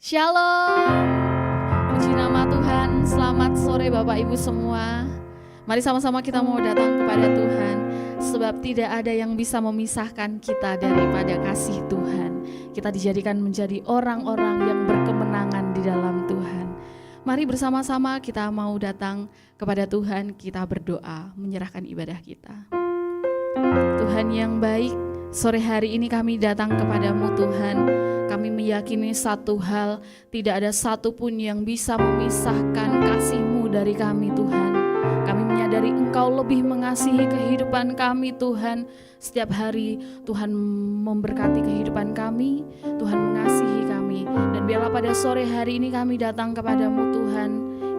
Shalom, puji nama Tuhan. Selamat sore Bapak Ibu semua. Mari sama-sama kita mau datang kepada Tuhan, sebab tidak ada yang bisa memisahkan kita daripada kasih Tuhan. Kita dijadikan menjadi orang-orang yang berkemenangan di dalam Tuhan. Mari bersama-sama kita mau datang kepada Tuhan, kita berdoa, menyerahkan ibadah kita. Tuhan yang baik, sore hari ini kami datang kepadamu Tuhan. Kami meyakini satu hal, tidak ada satupun yang bisa memisahkan kasih-Mu dari kami Tuhan. Kami menyadari Engkau lebih mengasihi kehidupan kami Tuhan. Setiap hari Tuhan memberkati kehidupan kami, Tuhan mengasihi kami. Dan biarlah pada sore hari ini kami datang kepadamu Tuhan.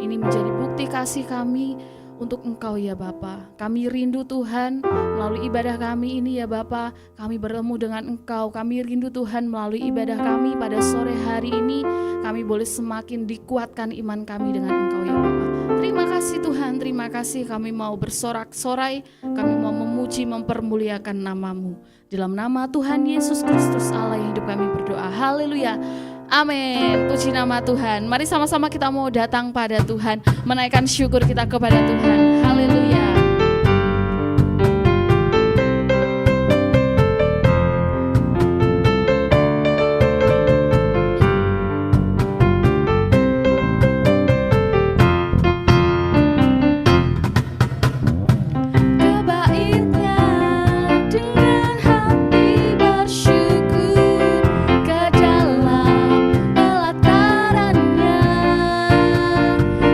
Ini menjadi bukti kasih kami untuk Engkau ya Bapa. Kami rindu Tuhan melalui ibadah kami ini ya Bapa. Kami bertemu dengan Engkau. Kami rindu Tuhan melalui ibadah kami pada sore hari ini. Kami boleh semakin dikuatkan iman kami dengan Engkau ya Bapa. Terima kasih Tuhan, terima kasih. Kami mau bersorak-sorai, kami mau memuji, mempermuliakan nama-Mu. Dalam nama Tuhan Yesus Kristus Allah yang hidup kami berdoa. Haleluya. Amin, puji nama Tuhan. Mari sama-sama kita mau datang pada Tuhan, menaikkan syukur kita kepada Tuhan. Haleluya.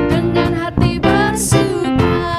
Dengan hati bersuka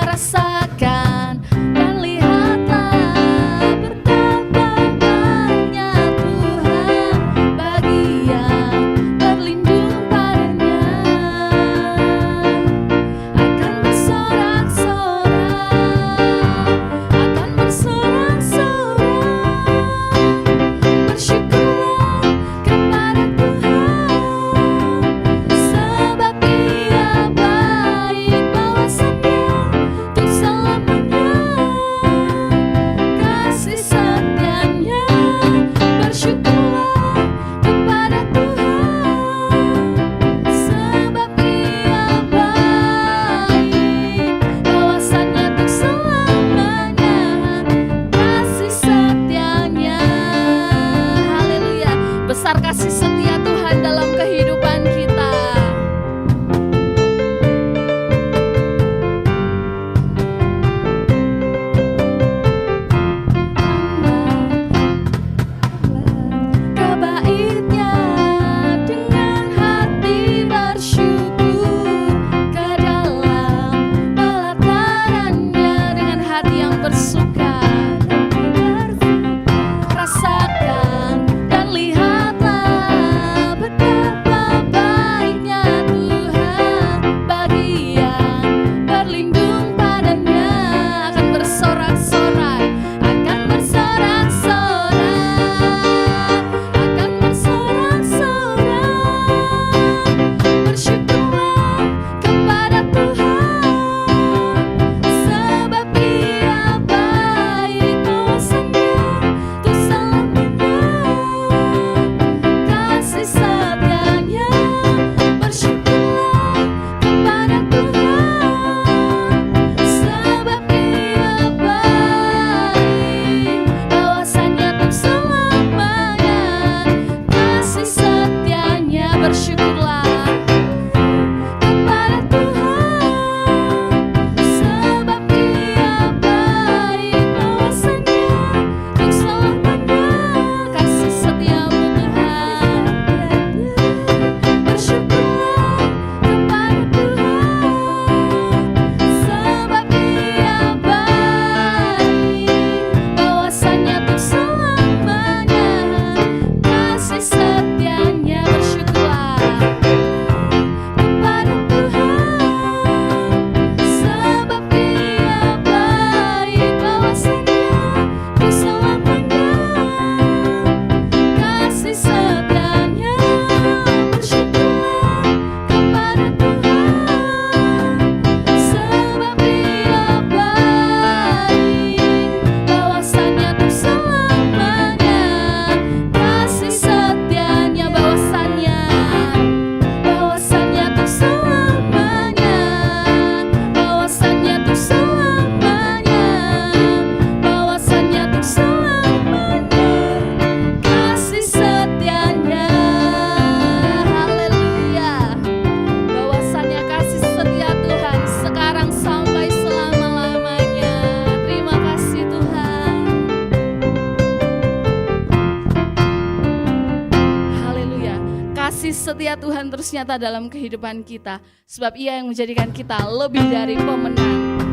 kasih setia Tuhan terus nyata dalam kehidupan kita. Sebab Ia yang menjadikan kita lebih dari pemenang.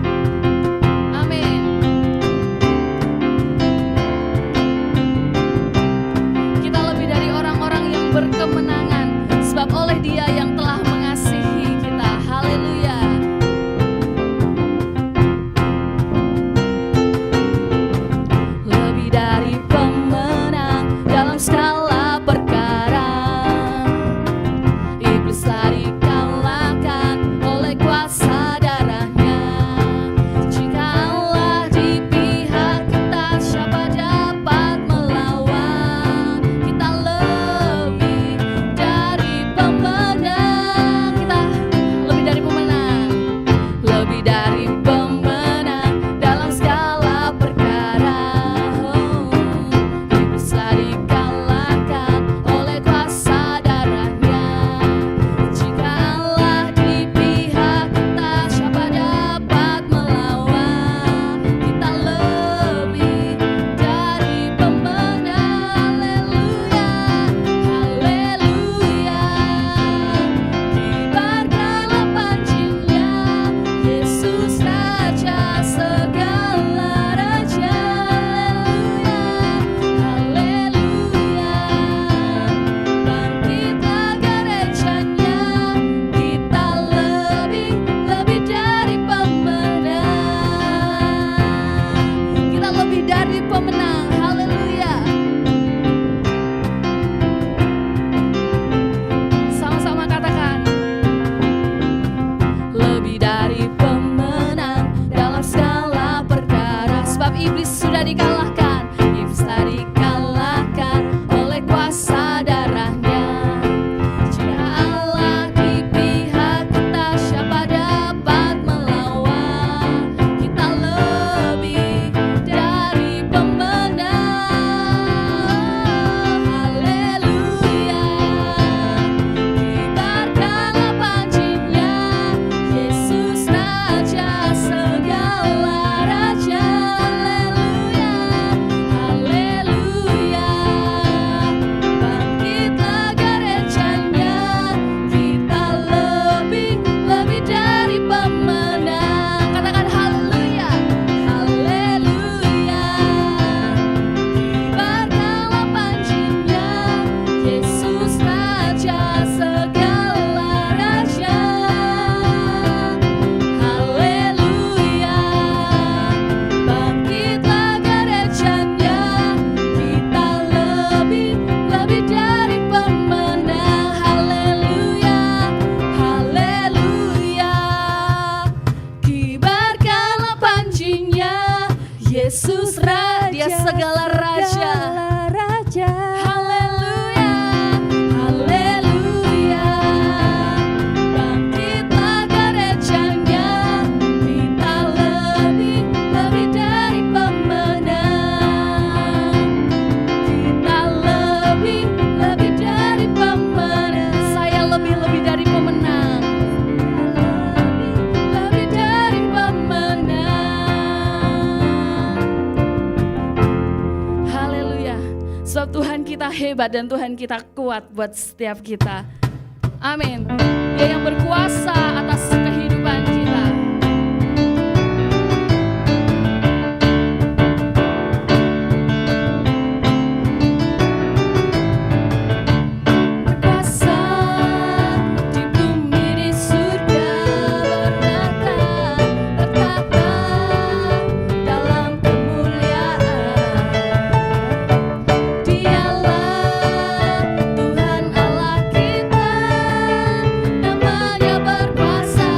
Amin. Kita lebih dari orang-orang yang berkemenangan. Sebab oleh Dia yang telah mengasihi kita. Haleluya. Lebih dari pemenang dalam segala perkara. Iblis telah dikalahkan oleh kuasa darahnya. Jikalau di pihak kita, siapa dapat melawan? Kita lebih dari pemenang. Kita lebih dari pemenang. Lebih dari pemenang dalam segala perkara. Iblis telah dikalahkan oleh kuasa darahnya. Jikalau di pihak kita, siapa dapat melawan? Kita lebih dari pemenang. Haleluya, haleluya. Kibarkanlah pancinya, Yesus Raja segala raja. Haleluya, bangkitlah gerejanya, kita lebih dari pemenang. Kita lebih dari pemenang. Haleluya. Sama-sama katakan, lebih dari pemenang dalam segala perkara. Sebab iblis sudah dikalahkan. Iblis telah dikalahkan oleh kuasa darahnya. Jikalau di pihak kita, siapa dapat melawan? Kita lebih dari pemenang. Haleluya. Kibarkanlah pancinya, Yesus Raja segala raja. Haleluya, haleluya. Bangkitlah gerejanya, kita lebih dari pemenang. Katakan haleluya, haleluya. Kibarkanlah pancinya, Yesus Raja segala raja. Haleluya. Bangkitlah gerejanya, kita lebih dari pemenang. Haleluya, haleluya. Kibarkanlah pancinya, Yesus Raja segala raja. Haleluya, haleluya. Bangkitlah gerejanya, kita lebih dari pemenang. Kita lebih dari pemenang. Saya lebih dari pemenang. Lebih dari pemenang. Haleluya. Sebab Tuhan kita hebat dan Tuhan kita kuat buat setiap kita. Amin. Dia yang berkuasa atas kehidupan kita. Berkuasa di bumi di surga, bertata dalam kemuliaan. Dialah Tuhan Allah kita, namanya berkuasa.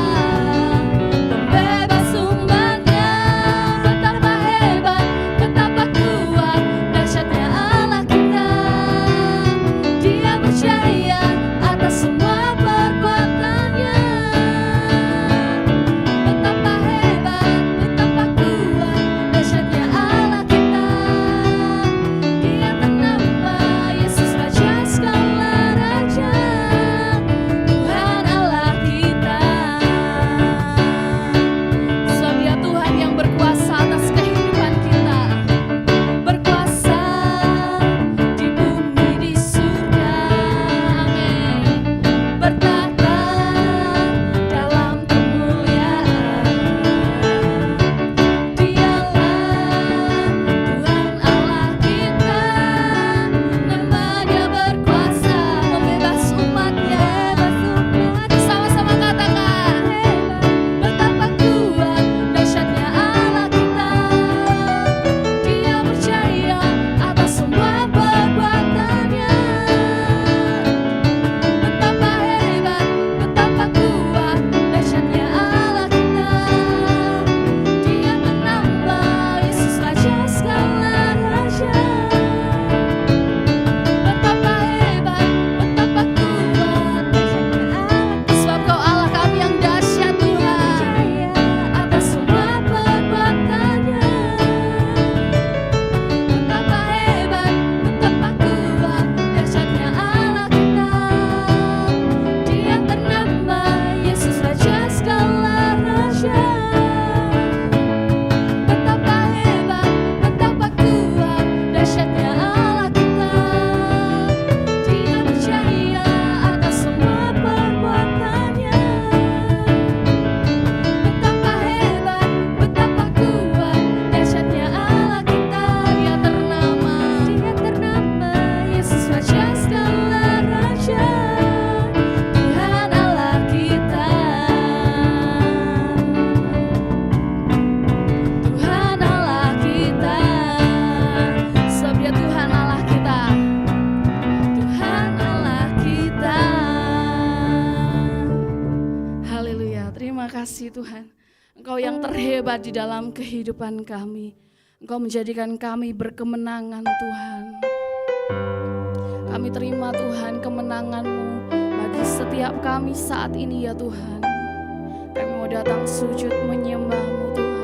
kasih Tuhan. Engkau yang terhebat di dalam kehidupan kami. Engkau menjadikan kami berkemenangan Tuhan. Kami terima Tuhan kemenangan-Mu bagi setiap kami saat ini ya Tuhan. Kami mau datang sujud menyembah-Mu Tuhan.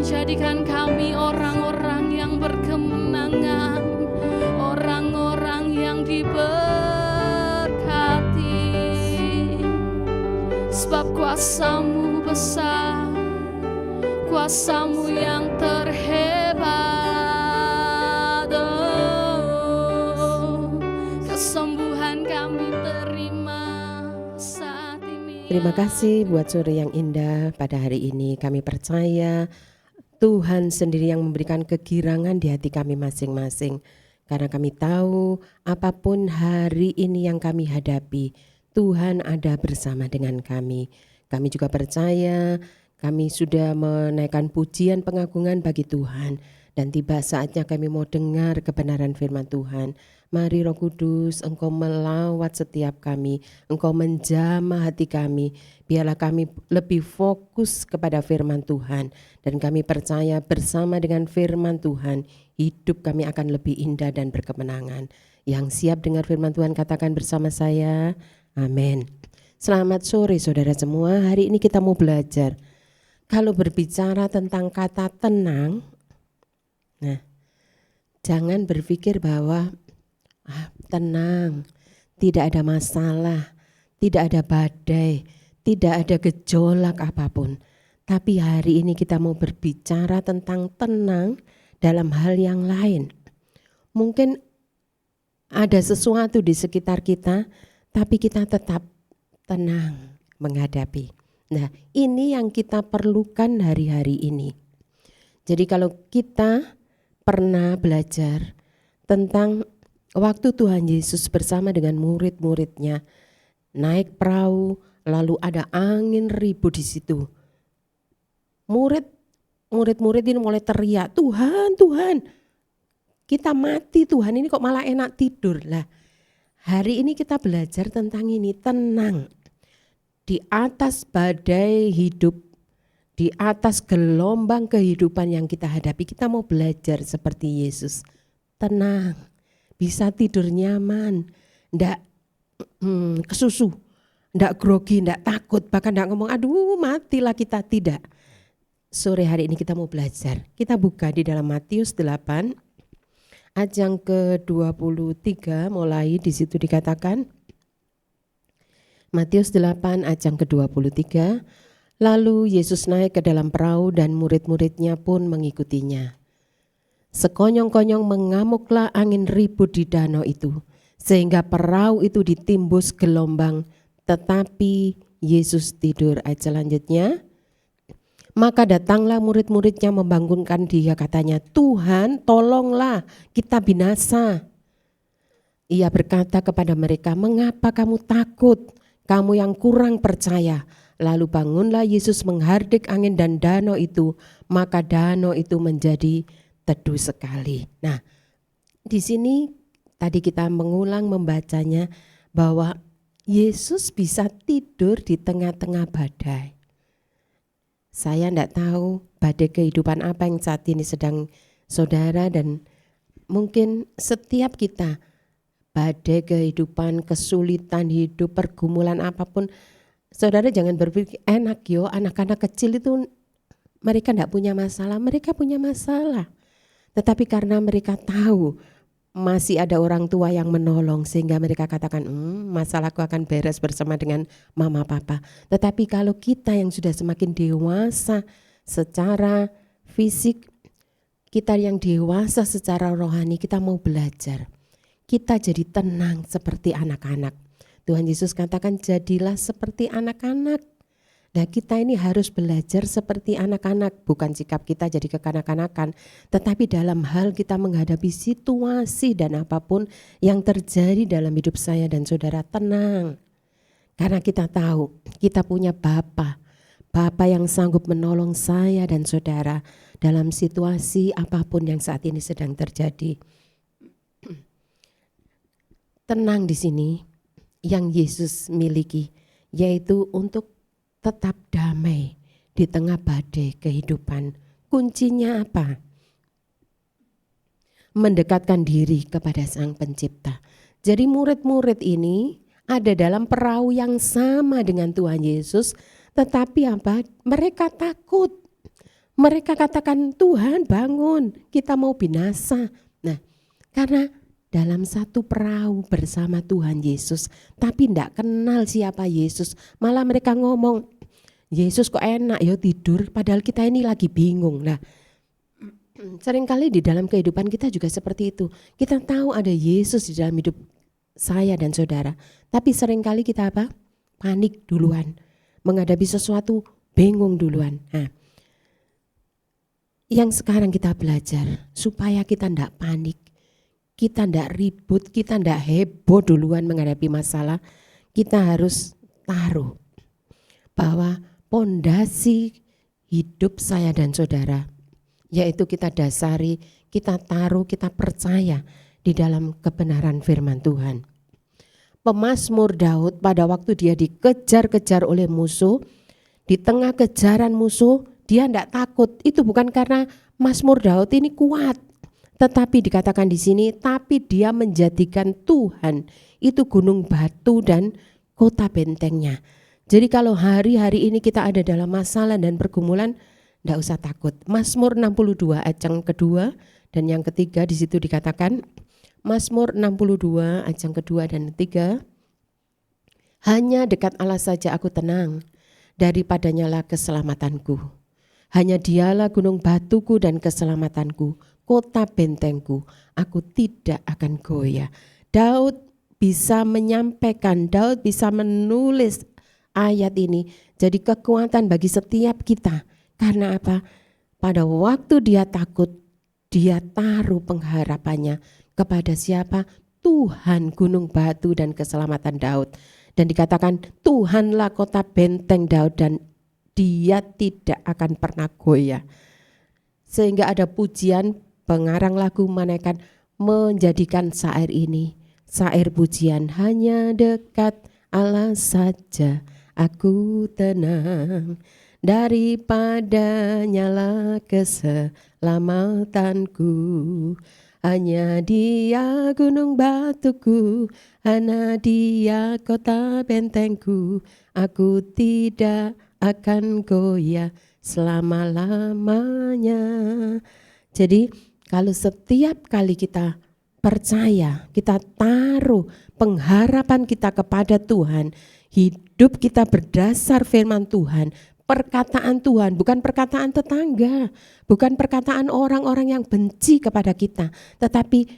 Jadikan kami orang-orang yang berkemenangan, orang-orang yang diberkati. Sebab kuasa-Mu besar, kuasa-Mu yang terhebat. Kesembuhan kami terima saat ini. Terima kasih buat sore yang indah pada hari ini. Kami percaya Tuhan sendiri yang memberikan kegirangan di hati kami masing-masing. Karena kami tahu apapun hari ini yang kami hadapi, Tuhan ada bersama dengan kami. Kami juga percaya kami sudah menaikkan pujian pengagungan bagi Tuhan. Dan tiba saatnya kami mau dengar kebenaran firman Tuhan. Mari Roh Kudus, Engkau melawat setiap kami, Engkau menjamah hati kami. Biarlah kami lebih fokus kepada firman Tuhan. Dan kami percaya bersama dengan firman Tuhan, hidup kami akan lebih indah dan berkemenangan. Yang siap dengar firman Tuhan katakan bersama saya, amin. Selamat sore saudara semua, hari ini kita mau belajar. Kalau berbicara tentang kata tenang, nah, jangan berpikir bahwa tenang, tidak ada masalah, tidak ada badai, tidak ada gejolak apapun. Tapi hari ini kita mau berbicara tentang tenang dalam hal yang lain. Mungkin ada sesuatu di sekitar kita, tapi kita tetap tenang menghadapi. Nah, ini yang kita perlukan hari-hari ini. Jadi kalau kita pernah belajar tentang waktu Tuhan Yesus bersama dengan murid-muridnya naik perahu, lalu ada angin ribut di situ. Murid-murid ini mulai teriak, Tuhan, Tuhan, kita mati Tuhan, ini kok malah enak tidur. Lah, hari ini kita belajar tentang ini, tenang. Di atas badai hidup, di atas gelombang kehidupan yang kita hadapi, kita mau belajar seperti Yesus. Tenang, bisa tidur nyaman, ndak kesusu, ndak grogi, ndak takut, bahkan ndak ngomong aduh matilah kita, tidak. Sore hari ini kita mau belajar. Kita buka di dalam Matius 8 ayat yang ke-23, mulai di situ dikatakan. Matius 8 ayat yang ke-23. Lalu Yesus naik ke dalam perahu dan murid-muridnya pun mengikutinya. Sekonyong-konyong mengamuklah angin ribut di danau itu, sehingga perahu itu ditimbus gelombang, tetapi Yesus tidur. Ayat selanjutnya. Maka datanglah murid-muridnya membangunkan dia, katanya, Tuhan tolonglah, kita binasa. Ia berkata kepada mereka, mengapa kamu takut, kamu yang kurang percaya? Lalu bangunlah Yesus menghardik angin dan danau itu, maka danau itu menjadi teduh sekali. Nah, di sini tadi kita mengulang membacanya bahwa Yesus bisa tidur di tengah-tengah badai. Saya tidak tahu badai kehidupan apa yang saat ini sedang saudara dan mungkin setiap kita, badai kehidupan, kesulitan hidup, pergumulan apapun. Saudara jangan berpikir enak yo, anak-anak kecil itu mereka tidak punya masalah, mereka punya masalah. Tetapi karena mereka tahu masih ada orang tua yang menolong sehingga mereka katakan masalahku akan beres bersama dengan mama papa. Tetapi kalau kita yang sudah semakin dewasa secara fisik, kita yang dewasa secara rohani, kita mau belajar. Kita jadi tenang seperti anak-anak. Tuhan Yesus katakan jadilah seperti anak-anak. Nah, kita ini harus belajar seperti anak-anak, bukan sikap kita jadi kekanak-kanakan, tetapi dalam hal kita menghadapi situasi dan apapun yang terjadi dalam hidup saya dan saudara, tenang. Karena kita tahu kita punya Bapa yang sanggup menolong saya dan saudara dalam situasi apapun yang saat ini sedang terjadi. Tenang di sini yang Yesus miliki, yaitu untuk tetap damai di tengah badai kehidupan. Kuncinya apa? Mendekatkan diri kepada Sang Pencipta. Jadi murid-murid ini ada dalam perahu yang sama dengan Tuhan Yesus, tetapi apa? Mereka takut. Mereka katakan, Tuhan bangun, kita mau binasa. Nah, karena dalam satu perahu bersama Tuhan Yesus, tapi tidak kenal siapa Yesus. Malah mereka ngomong, Yesus kok enak ya tidur, padahal kita ini lagi bingung. Nah, seringkali di dalam kehidupan kita juga seperti itu. Kita tahu ada Yesus di dalam hidup saya dan saudara, tapi seringkali kita apa? Panik duluan, menghadapi sesuatu bingung duluan. Nah, yang sekarang kita belajar supaya kita tidak panik, kita tidak ribut, kita tidak heboh duluan menghadapi masalah, kita harus taruh bahwa pondasi hidup saya dan saudara, yaitu kita dasari, kita taruh, kita percaya di dalam kebenaran firman Tuhan. Pemazmur Daud pada waktu dia dikejar-kejar oleh musuh, di tengah kejaran musuh, dia tidak takut. Itu bukan karena Mazmur Daud ini kuat, tetapi dikatakan di sini, tapi dia menjadikan Tuhan itu gunung batu dan kota bentengnya. Jadi kalau hari-hari ini kita ada dalam masalah dan pergumulan, tidak usah takut. Mazmur 62 ayat yang kedua dan yang ketiga di situ dikatakan, Mazmur 62 ayat yang kedua dan ketiga, hanya dekat Allah saja aku tenang, daripadanya lah keselamatanku. Hanya dialah gunung batuku dan keselamatanku, kota bentengku, aku tidak akan goyah. Daud bisa menyampaikan, Daud bisa menulis ayat ini jadi kekuatan bagi setiap kita. Karena apa? Pada waktu dia takut, dia taruh pengharapannya kepada siapa? Tuhan gunung batu dan keselamatan Daud. Dan dikatakan Tuhanlah kota benteng Daud dan dia tidak akan pernah goyah. Sehingga ada pujian, pengarang lagu menaikkan, menjadikan syair ini, syair pujian, hanya dekat Allah saja aku tenang, daripadanya lah keselamatanku. Hanya dia gunung batuku, hanya dia kota bentengku, aku tidak akan goyah selama-lamanya. Jadi kalau setiap kali kita percaya, kita taruh pengharapan kita kepada Tuhan, hidup kita berdasar firman Tuhan, perkataan Tuhan, bukan perkataan tetangga, bukan perkataan orang-orang yang benci kepada kita, tetapi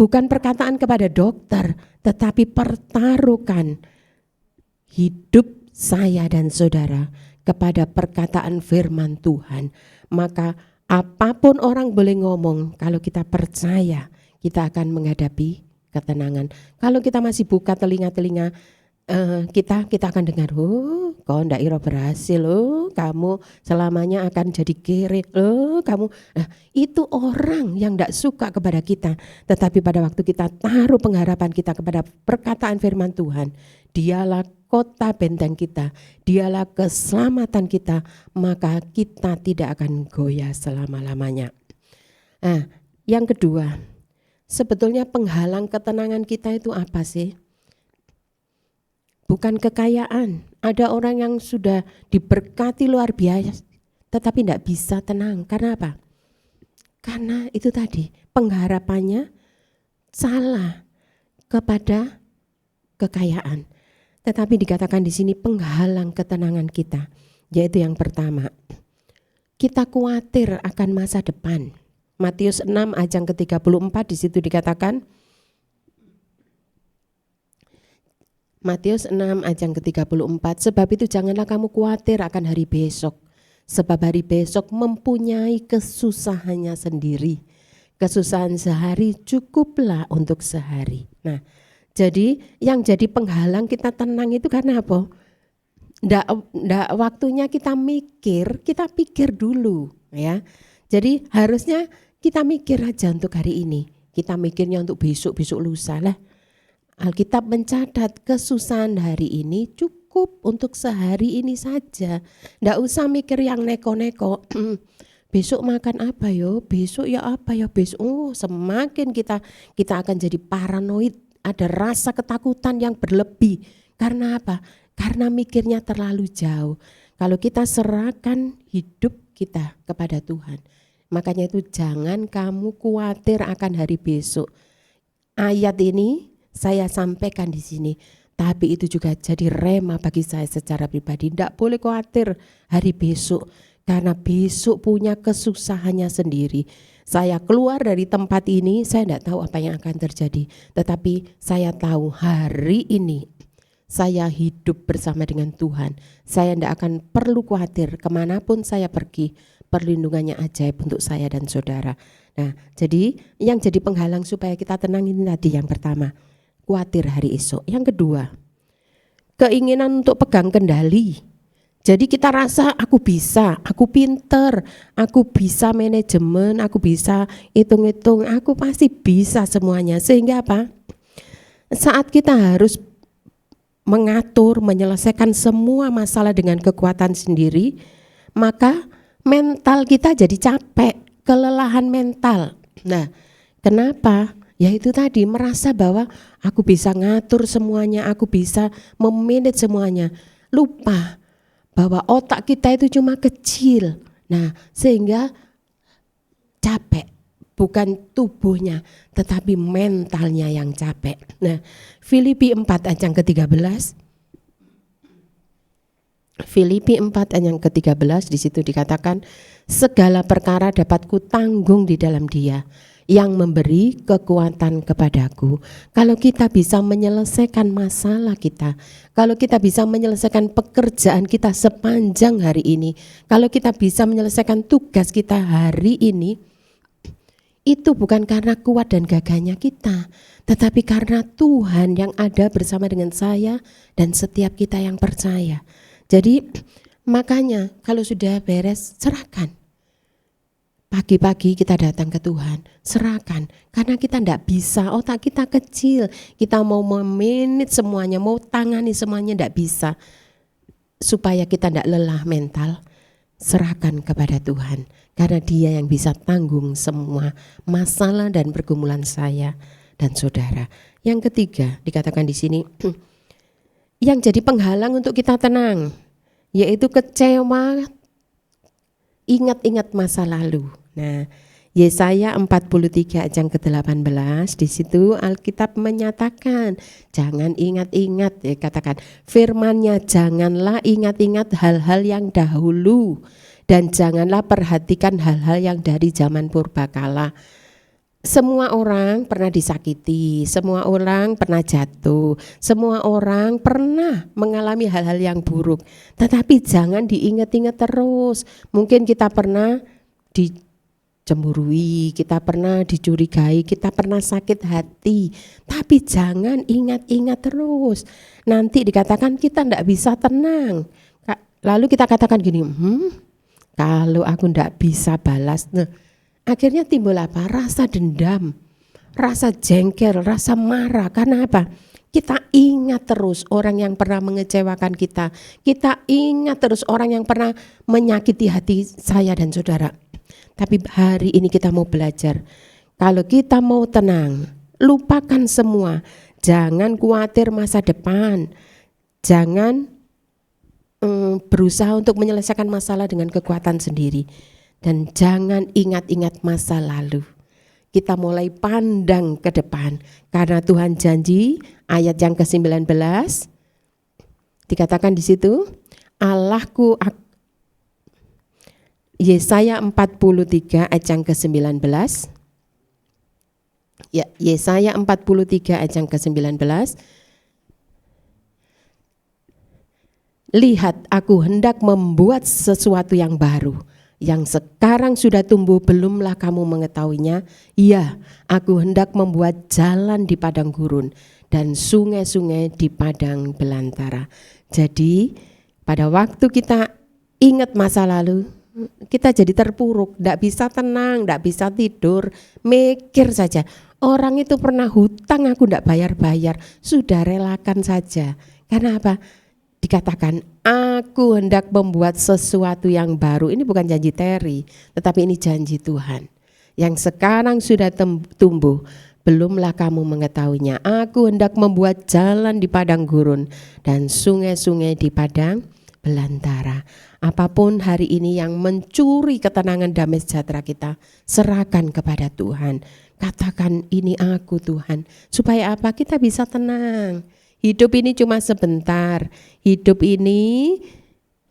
bukan perkataan kepada dokter, tetapi pertaruhkan hidup saya dan saudara kepada perkataan firman Tuhan. Maka apapun orang boleh ngomong, kalau kita percaya, kita akan menghadapi ketenangan. Kalau kita masih buka telinga-telinga kita akan dengar, oh kau ndak ira berhasil, oh kamu selamanya akan jadi kere, oh kamu, itu orang yang ndak suka kepada kita. Tetapi pada waktu kita taruh pengharapan kita kepada perkataan firman Tuhan, dialah kota benteng kita, dialah keselamatan kita, maka kita tidak akan goyah selama-lamanya. Yang kedua, sebetulnya penghalang ketenangan kita itu apa sih? Bukan kekayaan. Ada orang yang sudah diberkati luar biasa, tetapi tidak bisa tenang. Karena apa? Karena itu tadi, pengharapannya salah kepada kekayaan. Tetapi dikatakan di sini penghalang ketenangan kita, yaitu yang pertama, kita khawatir akan masa depan. Matius 6 ayat yang ke-34 di situ dikatakan, Matius 6 ayat yang ke-34, sebab itu janganlah kamu khawatir akan hari besok, sebab hari besok mempunyai kesusahannya sendiri. Kesusahan sehari cukuplah untuk sehari. Nah, jadi yang jadi penghalang kita tenang itu karena apa? Ndak waktunya kita mikir, kita pikir dulu ya. Jadi harusnya kita mikir aja untuk hari ini. Kita mikirnya untuk besok lusa lah. Alkitab mencatat kesusahan hari ini cukup untuk sehari ini saja. Ndak usah mikir yang neko-neko. Besok makan apa yo? Besok ya apa ya? Besok semakin kita akan jadi paranoid. Ada rasa ketakutan yang berlebih. Karena apa? Karena mikirnya terlalu jauh. Kalau kita serahkan hidup kita kepada Tuhan. Makanya itu jangan kamu khawatir akan hari besok. Ayat ini saya sampaikan di sini, tapi itu juga jadi rema bagi saya secara pribadi. Tidak boleh khawatir hari besok, karena besok punya kesusahannya sendiri. Saya keluar dari tempat ini, saya tidak tahu apa yang akan terjadi. Tetapi saya tahu hari ini saya hidup bersama dengan Tuhan. Saya tidak akan perlu khawatir kemanapun saya pergi. Perlindungannya ajaib untuk saya dan saudara. Nah, jadi yang jadi penghalang supaya kita tenang ini tadi yang pertama, khawatir hari esok. Yang kedua, keinginan untuk pegang kendali. Jadi kita rasa aku bisa, aku pinter, aku bisa manajemen, aku bisa hitung-hitung, aku pasti bisa semuanya. Sehingga apa? Saat kita harus mengatur, menyelesaikan semua masalah dengan kekuatan sendiri, maka mental kita jadi capek, kelelahan mental. Nah, kenapa? Ya itu tadi, merasa bahwa aku bisa ngatur semuanya, aku bisa memanage semuanya. Lupa bahwa otak kita itu cuma kecil. Nah, sehingga capek, bukan tubuhnya, tetapi mentalnya yang capek. Nah, Filipi 4 ayat yang ke-13. Filipi 4 ayat yang ke-13, di situ dikatakan, segala perkara dapat kutanggung di dalam Dia yang memberi kekuatan kepadaku. Kalau kita bisa menyelesaikan masalah kita, kalau kita bisa menyelesaikan pekerjaan kita sepanjang hari ini, kalau kita bisa menyelesaikan tugas kita hari ini, itu bukan karena kuat dan gagahnya kita, tetapi karena Tuhan yang ada bersama dengan saya dan setiap kita yang percaya. Jadi makanya kalau sudah beres, serahkan. Pagi-pagi kita datang ke Tuhan, serahkan. Karena kita tidak bisa, otak kita kecil. Kita mau memanage semuanya, mau tangani semuanya tidak bisa. Supaya kita tidak lelah mental, serahkan kepada Tuhan. Karena Dia yang bisa tanggung semua masalah dan pergumulan saya dan saudara. Yang ketiga dikatakan di sini, yang jadi penghalang untuk kita tenang, yaitu kecewa, ingat-ingat masa lalu. Nah, Yesaya 43 ayat yang ke-18, di situ Alkitab menyatakan, jangan ingat-ingat, ya katakan firman-Nya, janganlah ingat-ingat hal-hal yang dahulu dan janganlah perhatikan hal-hal yang dari zaman purbakala. Semua orang pernah disakiti, semua orang pernah jatuh, semua orang pernah mengalami hal-hal yang buruk. Tetapi jangan diingat-ingat terus. Mungkin kita pernah dicemburui, kita pernah dicurigai, kita pernah sakit hati. Tapi jangan ingat-ingat terus. Nanti dikatakan kita tidak bisa tenang. Lalu kita katakan gini, kalau aku tidak bisa balas, akhirnya timbul apa? Rasa dendam, rasa jengkel, rasa marah. Karena apa? Kita ingat terus orang yang pernah mengecewakan kita. Kita ingat terus orang yang pernah menyakiti hati saya dan saudara. Tapi hari ini kita mau belajar. Kalau kita mau tenang, lupakan semua. Jangan khawatir masa depan. Jangan berusaha untuk menyelesaikan masalah dengan kekuatan sendiri. Dan jangan ingat-ingat masa lalu. Kita mulai pandang ke depan. Karena Tuhan janji, ayat yang ke-19 dikatakan di situ, Allahku, Yesaya 43 ayat yang ke-19. Ya, Yesaya 43 ayat yang ke-19. Lihat, aku hendak membuat sesuatu yang baru. Yang sekarang sudah tumbuh, belumlah kamu mengetahuinya. Iya, aku hendak membuat jalan di padang gurun dan sungai-sungai di padang belantara. Jadi pada waktu kita ingat masa lalu, kita jadi terpuruk, tidak bisa tenang, tidak bisa tidur, mikir saja. Orang itu pernah hutang, aku tidak bayar-bayar, sudah relakan saja. Karena apa? Dikatakan, aku hendak membuat sesuatu yang baru. Ini bukan janji Terry, tetapi ini janji Tuhan. Yang sekarang sudah tumbuh, belumlah kamu mengetahuinya. Aku hendak membuat jalan di padang gurun dan sungai-sungai di padang belantara. Apapun hari ini yang mencuri ketenangan damai sejahtera kita, serahkan kepada Tuhan. Katakan, ini aku Tuhan. Supaya apa? Kita bisa tenang. Hidup ini cuma sebentar. Hidup ini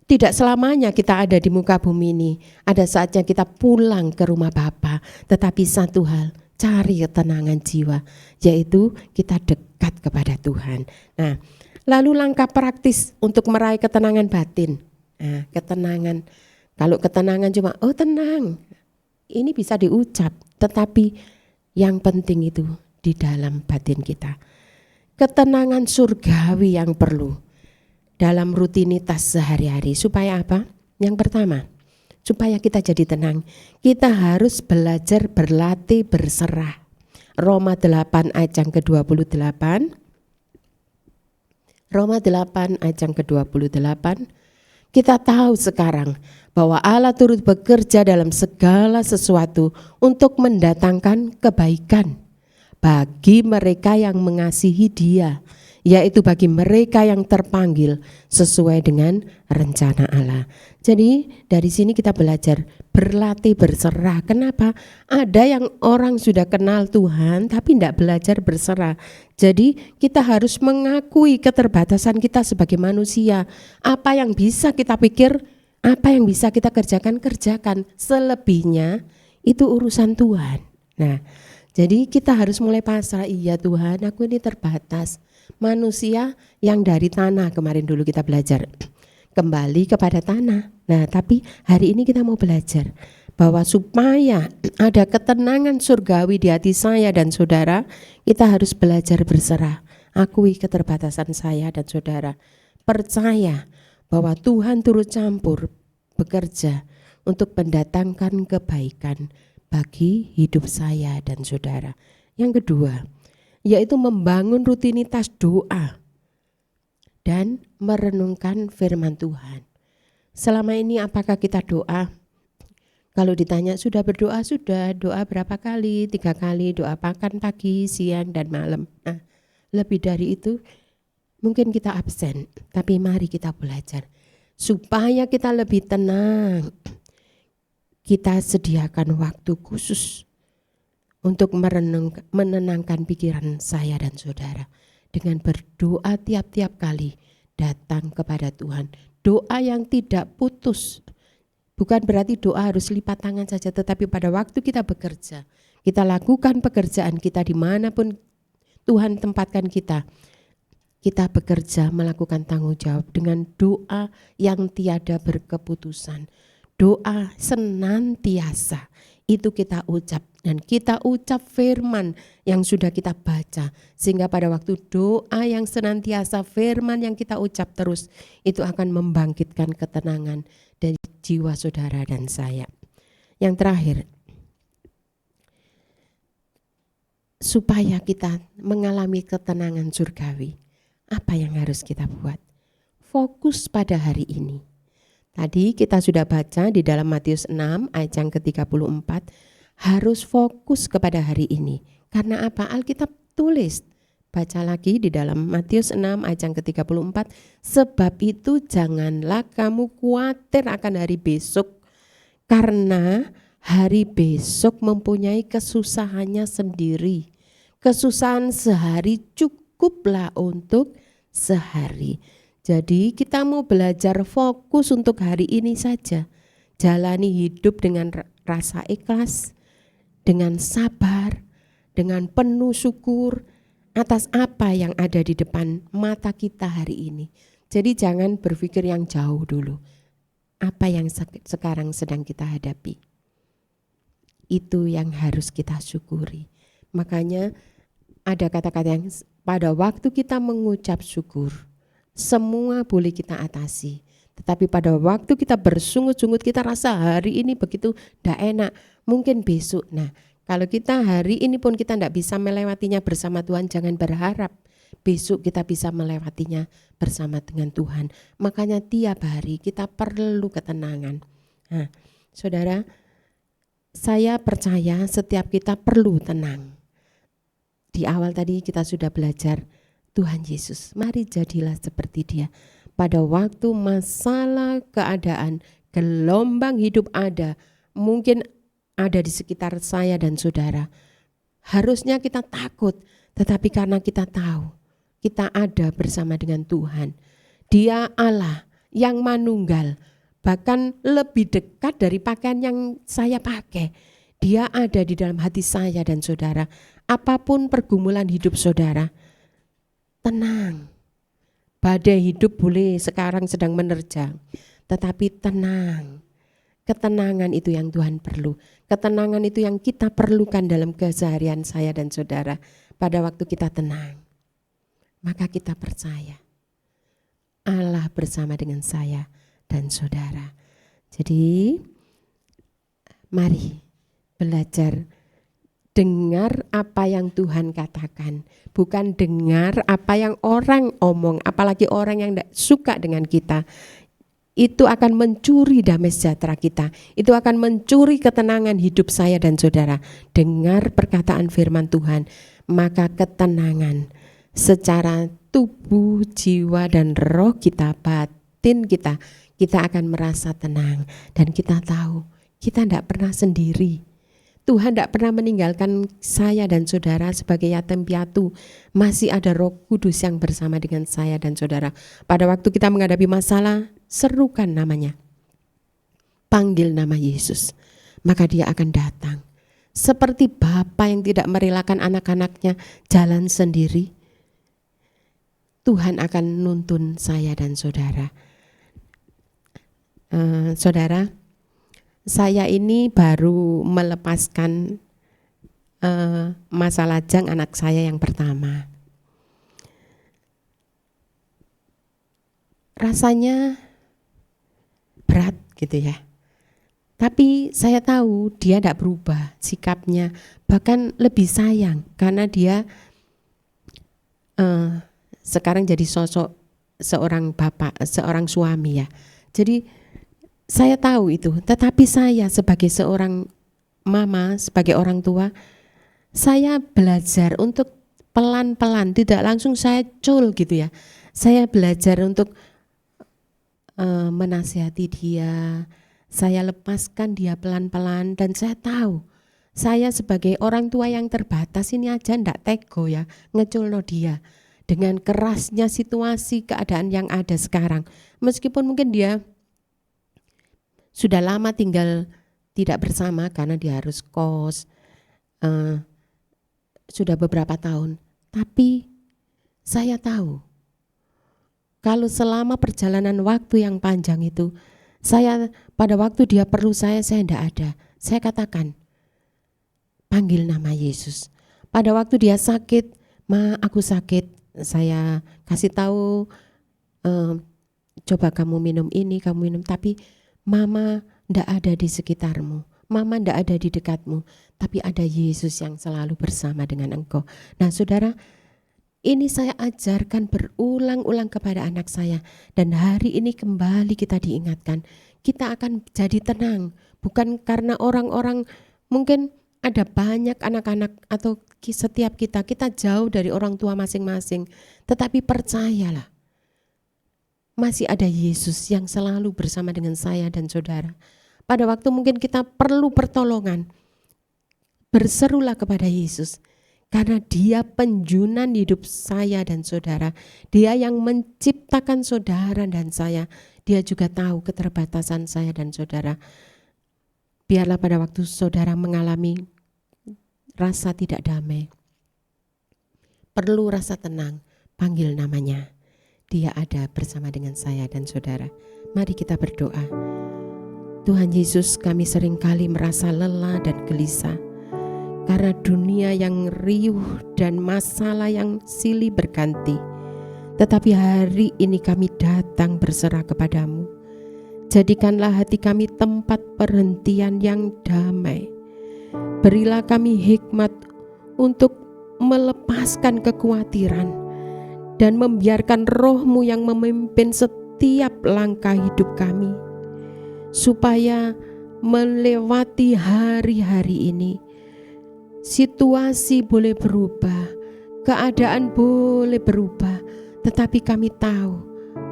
tidak selamanya kita ada di muka bumi ini. Ada saatnya kita pulang ke rumah Bapa. Tetapi satu hal, cari ketenangan jiwa, yaitu kita dekat kepada Tuhan. Nah, lalu langkah praktis untuk meraih ketenangan batin. Nah, ketenangan. Kalau ketenangan cuma, oh tenang, ini bisa diucap. Tetapi yang penting itu di dalam batin kita. Ketenangan surgawi yang perlu dalam rutinitas sehari-hari. Supaya apa? Yang pertama, supaya kita jadi tenang, kita harus belajar berlatih berserah. Roma 8 ayat yang ke-28. Roma 8 ayat yang ke-28. Kita tahu sekarang bahwa Allah turut bekerja dalam segala sesuatu untuk mendatangkan kebaikan bagi mereka yang mengasihi Dia, yaitu bagi mereka yang terpanggil sesuai dengan rencana Allah. Jadi dari sini kita belajar berlatih berserah. Kenapa? Ada yang orang sudah kenal Tuhan tapi tidak belajar berserah. Jadi kita harus mengakui keterbatasan kita sebagai manusia. Apa yang bisa kita pikir, apa yang bisa kita kerjakan, kerjakan. Selebihnya itu urusan Tuhan. Nah, jadi kita harus mulai pasrah. Iya Tuhan, aku ini terbatas. Manusia yang dari tanah, kemarin dulu kita belajar, kembali kepada tanah. Nah, tapi hari ini kita mau belajar bahwa supaya ada ketenangan surgawi di hati saya dan saudara, kita harus belajar berserah. Akui keterbatasan saya dan saudara. Percaya bahwa Tuhan turut campur bekerja untuk mendatangkan kebaikan bagi hidup saya dan saudara. Yang kedua, yaitu membangun rutinitas doa dan merenungkan firman Tuhan. Selama ini apakah kita doa? Kalau ditanya sudah berdoa, sudah. Doa berapa kali? 3 kali. Doa makan pagi, siang, dan malam. Nah, lebih dari itu mungkin kita absen. Tapi mari kita belajar. Supaya kita lebih tenang, kita sediakan waktu khusus untuk menenangkan pikiran saya dan saudara. Dengan berdoa tiap-tiap kali datang kepada Tuhan. Doa yang tidak putus. Bukan berarti doa harus lipat tangan saja, tetapi pada waktu kita bekerja, kita lakukan pekerjaan kita dimanapun Tuhan tempatkan kita. Kita bekerja melakukan tanggung jawab dengan doa yang tiada berkeputusan. Doa senantiasa itu kita ucap, dan kita ucap firman yang sudah kita baca, sehingga pada waktu doa yang senantiasa, firman yang kita ucap terus, itu akan membangkitkan ketenangan dari jiwa saudara dan saya. Yang terakhir, supaya kita mengalami ketenangan surgawi, apa yang harus kita buat? Fokus pada hari ini. Tadi kita sudah baca di dalam Matius 6 ayat yang ke-34, harus fokus kepada hari ini. Karena apa? Alkitab tulis, baca lagi di dalam Matius 6 ayat yang ke-34, sebab itu janganlah kamu khawatir akan hari besok, karena hari besok mempunyai kesusahannya sendiri. Kesusahan sehari cukuplah untuk sehari. Jadi kita mau belajar fokus untuk hari ini saja. Jalani hidup dengan rasa ikhlas, dengan sabar, dengan penuh syukur atas apa yang ada di depan mata kita hari ini. Jadi jangan berpikir yang jauh dulu. Apa yang sekarang sedang kita hadapi, itu yang harus kita syukuri. Makanya ada kata-kata yang pada waktu kita mengucap syukur, semua boleh kita atasi. Tetapi pada waktu kita bersungut-sungut, kita rasa hari ini begitu tidak enak, mungkin besok. Nah, kalau kita hari ini pun kita tidak bisa melewatinya bersama Tuhan, jangan berharap besok kita bisa melewatinya bersama dengan Tuhan. Makanya tiap hari kita perlu ketenangan. Nah, saudara, saya percaya setiap kita perlu tenang. Di awal tadi kita sudah belajar Tuhan Yesus, mari jadilah seperti Dia. pada waktu masalah keadaan, gelombang hidup ada, mungkin ada di sekitar saya dan saudara. Harusnya kita takut, tetapi karena kita tahu kita ada bersama dengan Tuhan. Dia Allah yang manunggal, bahkan lebih dekat dari pakaian yang saya pakai. Dia ada di dalam hati saya dan saudara. Apapun pergumulan hidup saudara, tenang. Badai hidup boleh sekarang sedang menerjang, tetapi tenang. Ketenangan itu yang Tuhan perlu. Ketenangan itu yang kita perlukan dalam keseharian saya dan saudara. Pada waktu kita tenang, maka kita percaya Allah bersama dengan saya dan saudara. Jadi mari belajar dengar apa yang Tuhan katakan, bukan dengar apa yang orang omong, apalagi orang yang tidak suka dengan kita. Itu akan mencuri damai sejahtera kita. Itu akan mencuri ketenangan hidup saya dan saudara. Dengar perkataan firman Tuhan, maka ketenangan secara tubuh, jiwa, dan roh kita, batin kita akan merasa tenang. Dan kita tahu kita tidak pernah sendiri. Tuhan tidak pernah meninggalkan saya dan saudara sebagai yatim piatu. Masih ada Roh Kudus yang bersama dengan saya dan saudara. Pada waktu kita menghadapi masalah, serukan namanya. Panggil nama Yesus, maka dia akan datang. Seperti bapa yang tidak merelakan anak-anaknya jalan sendiri, Tuhan akan nuntun saya dan saudara. Saudara, saya ini baru melepaskan masa lajang anak saya yang pertama. Rasanya berat gitu ya. Tapi saya tahu dia tidak berubah sikapnya, bahkan lebih sayang karena dia sekarang jadi sosok seorang bapak, seorang suami ya. Jadi saya tahu itu, tetapi saya sebagai seorang mama, sebagai orang tua, saya belajar untuk pelan-pelan, tidak langsung saya cul gitu ya. Saya belajar untuk menasihati dia, saya lepaskan dia pelan-pelan, dan saya tahu saya sebagai orang tua yang terbatas ini aja ndak tego ya ngeculno dia dengan kerasnya situasi keadaan yang ada sekarang. Meskipun mungkin dia sudah lama tinggal tidak bersama karena dia harus kos, sudah beberapa tahun, tapi saya tahu kalau selama perjalanan waktu yang panjang itu, saya pada waktu dia perlu saya tidak ada. Saya katakan, panggil nama Yesus. Pada waktu dia sakit, Ma aku sakit, saya kasih tahu, coba kamu minum ini, kamu minum, tapi Mama tidak ada di sekitarmu, Mama tidak ada di dekatmu, tapi ada Yesus yang selalu bersama dengan engkau. Nah saudara, ini saya ajarkan berulang-ulang kepada anak saya, dan hari ini kembali kita diingatkan, kita akan jadi tenang, bukan karena orang-orang, mungkin ada banyak anak-anak atau setiap kita jauh dari orang tua masing-masing, tetapi percayalah, masih ada Yesus yang selalu bersama dengan saya dan saudara. Pada waktu mungkin kita perlu pertolongan, berserulah kepada Yesus. Karena dia penjunan hidup saya dan saudara. Dia yang menciptakan saudara dan saya. Dia juga tahu keterbatasan saya dan saudara. Biarlah pada waktu saudara mengalami rasa tidak damai, perlu rasa tenang, panggil namanya. Dia ada bersama dengan saya dan saudara. Mari kita berdoa. Tuhan Yesus, kami seringkali merasa lelah dan gelisah karena dunia yang riuh dan masalah yang silih berganti. Tetapi hari ini kami datang berserah kepadamu. Jadikanlah hati kami tempat perhentian yang damai. Berilah kami hikmat untuk melepaskan kekhawatiran dan membiarkan Roh-Mu yang memimpin setiap langkah hidup kami, supaya melewati hari-hari ini. Situasi boleh berubah, keadaan boleh berubah, tetapi kami tahu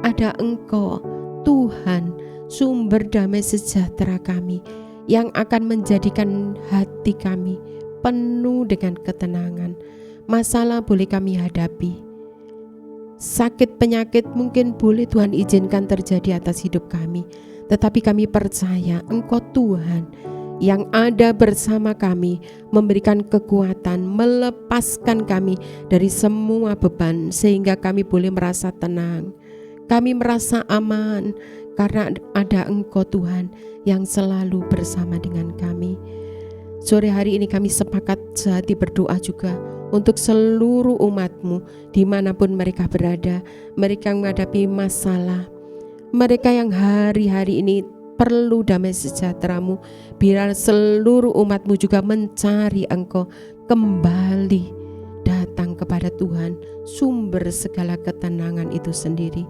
ada Engkau, Tuhan, sumber damai sejahtera kami, yang akan menjadikan hati kami penuh dengan ketenangan. Masalah boleh kami hadapi, sakit penyakit mungkin boleh Tuhan izinkan terjadi atas hidup kami, tetapi kami percaya Engkau Tuhan yang ada bersama kami, memberikan kekuatan, melepaskan kami dari semua beban, sehingga kami boleh merasa tenang, kami merasa aman, karena ada Engkau Tuhan yang selalu bersama dengan kami. Sore hari ini kami sepakat sehati berdoa juga untuk seluruh umat-Mu dimanapun mereka berada, mereka yang menghadapi masalah, mereka yang hari-hari ini perlu damai sejahtera-Mu. Biar seluruh umat-Mu juga mencari Engkau, kembali datang kepada Tuhan, sumber segala ketenangan itu sendiri.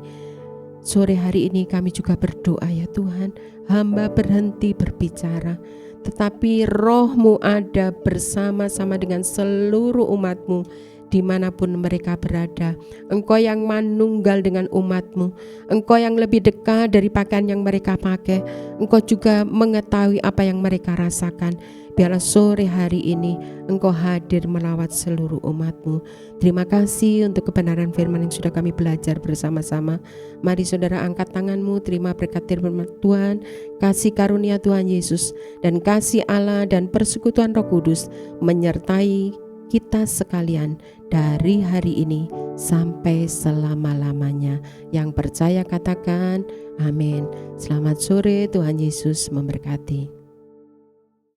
Sore hari ini kami juga berdoa ya Tuhan, hamba berhenti berbicara, tetapi Roh-Mu ada bersama-sama dengan seluruh umat-Mu dimanapun mereka berada. Engkau yang manunggal dengan umat-Mu, Engkau yang lebih dekat dari pakaian yang mereka pakai, Engkau juga mengetahui apa yang mereka rasakan. Biarlah sore hari ini Engkau hadir melawat seluruh umat-Mu. Terima kasih untuk kebenaran firman yang sudah kami belajar bersama-sama. Mari saudara angkat tanganmu, terima berkat firman Tuhan, kasih karunia Tuhan Yesus, dan kasih Allah dan persekutuan Roh Kudus menyertai kita sekalian dari hari ini sampai selama-lamanya. Yang percaya katakan amin. Selamat sore, Tuhan Yesus memberkati.